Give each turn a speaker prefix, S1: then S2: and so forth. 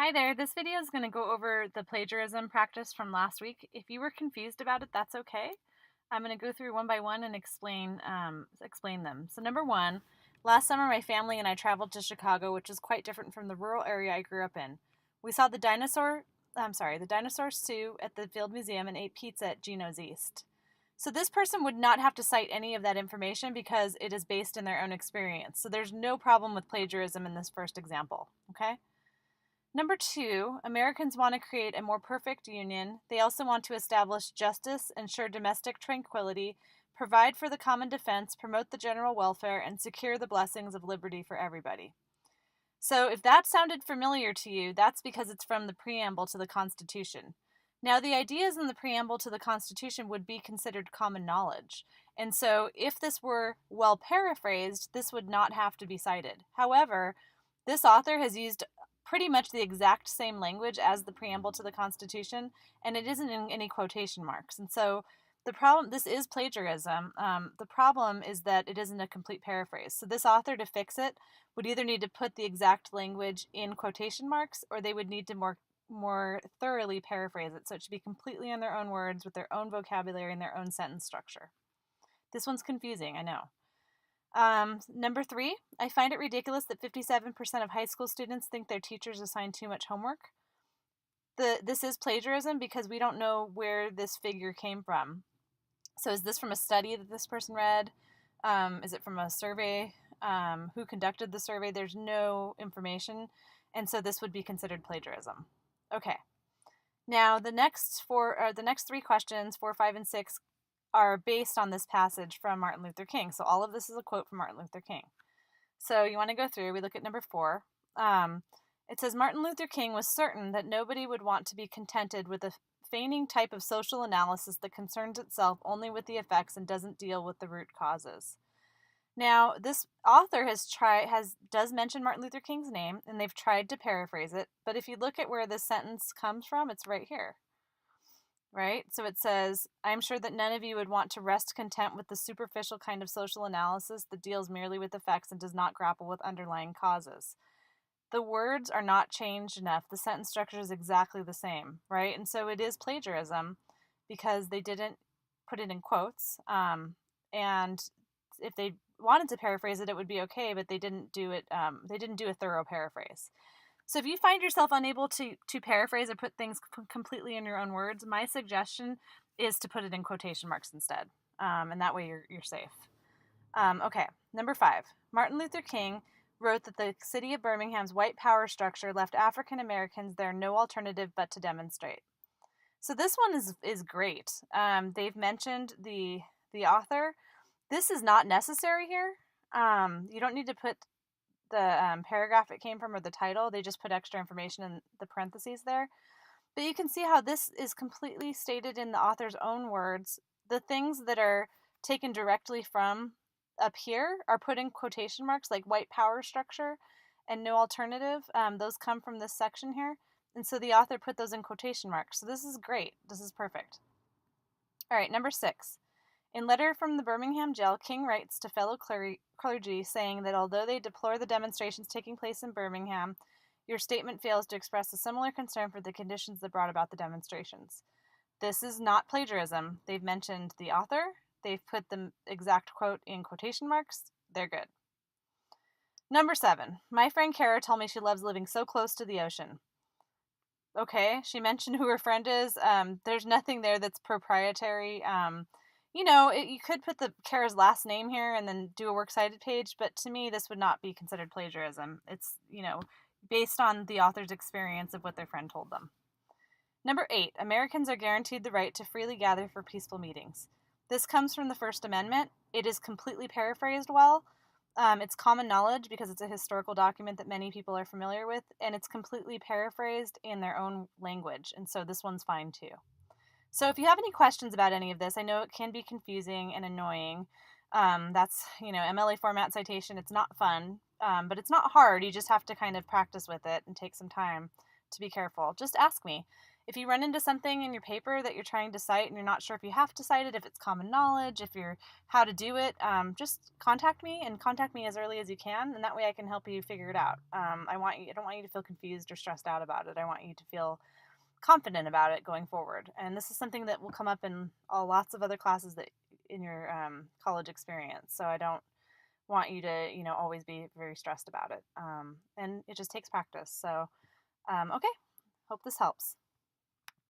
S1: Hi there, this video is going to go over the plagiarism practice from last week. If you were confused about it, that's okay. I'm going to go through one by one and explain them. So number one, last summer my family and I traveled to Chicago, which is quite different from the rural area I grew up in. We saw the dinosaur zoo at the Field Museum and ate pizza at Gino's East. So this person would not have to cite any of that information because it is based in their own experience. So there's no problem with plagiarism in this first example, okay? Number two, Americans want to create a more perfect union. They also want to establish justice, ensure domestic tranquility, provide for the common defense, promote the general welfare, and secure the blessings of liberty for everybody. So, if that sounded familiar to you, that's because it's from the preamble to the Constitution. Now, the ideas in the preamble to the Constitution would be considered common knowledge. And so, if this were well paraphrased, this would not have to be cited. However, this author has used pretty much the exact same language as the preamble to the Constitution, and it isn't in any quotation marks. And so the problem, this is plagiarism. The problem is that it isn't a complete paraphrase. So this author, to fix it, would either need to put the exact language in quotation marks, or they would need to more thoroughly paraphrase it. So it should be completely in their own words with their own vocabulary and their own sentence structure. This one's confusing, I know. Number three, I find it ridiculous that 57% of high school students think their teachers assign too much homework. This is plagiarism because we don't know where this figure came from. So is this from a study that this person read? Is it from a survey? Who conducted the survey? There's no information, and so this would be considered plagiarism. Okay. Now the next three questions, 4, 5, and 6, are based on this passage from Martin Luther King. So all of this is a quote from Martin Luther King. So you want to go through, we look at number 4. It says, Martin Luther King was certain that nobody would want to be contented with a feigning type of social analysis that concerns itself only with the effects and doesn't deal with the root causes. Now, this author does mention Martin Luther King's name, and they've tried to paraphrase it, but if you look at where this sentence comes from, it's right here. Right? So it says, I'm sure that none of you would want to rest content with the superficial kind of social analysis that deals merely with effects and does not grapple with underlying causes. The words are not changed enough. The sentence structure is exactly the same, right? And so it is plagiarism because they didn't put it in quotes. And if they wanted to paraphrase it, it would be okay, but they didn't do it. They didn't do a thorough paraphrase. So if you find yourself unable to paraphrase or put things completely in your own words, my suggestion is to put it in quotation marks instead. And that way you're safe. Okay, number 5. Martin Luther King wrote that the city of Birmingham's white power structure left African Americans there no alternative but to demonstrate. So this one is great. They've mentioned the author. This is not necessary here. You don't need to put the paragraph it came from or the title. They just put extra information in the parentheses there. But you can see how this is completely stated in the author's own words. The things that are taken directly from up here are put in quotation marks, like white power structure and no alternative. Those come from this section here. And so the author put those in quotation marks. So this is great. This is perfect. All right, number 6. In letter from the Birmingham jail, King writes to fellow clergy saying that although they deplore the demonstrations taking place in Birmingham, your statement fails to express a similar concern for the conditions that brought about the demonstrations. This is not plagiarism. They've mentioned the author. They've put the exact quote in quotation marks. They're good. Number 7. My friend Kara told me she loves living so close to the ocean. Okay, she mentioned who her friend is. There's nothing there that's proprietary. You could put the Kara's last name here and then do a works cited page, but to me, this would not be considered plagiarism. It's, based on the author's experience of what their friend told them. Number 8, Americans are guaranteed the right to freely gather for peaceful meetings. This comes from the First Amendment. It is completely paraphrased well. It's common knowledge because it's a historical document that many people are familiar with, and it's completely paraphrased in their own language, and so this one's fine too. So if you have any questions about any of this, I know it can be confusing and annoying. That's, MLA format citation. It's not fun, but it's not hard. You just have to kind of practice with it and take some time to be careful. Just ask me. if you run into something in your paper that you're trying to cite and you're not sure if you have to cite it, if it's common knowledge, if you're how to do it, just contact me, and contact me as early as you can, and that way I can help you figure it out. I don't want you to feel confused or stressed out about it. I want you to feel confident about it going forward. And this is something that will come up in lots of other classes that in your college experience. So I don't want you to, always be very stressed about it. And it just takes practice. So, okay, hope this helps.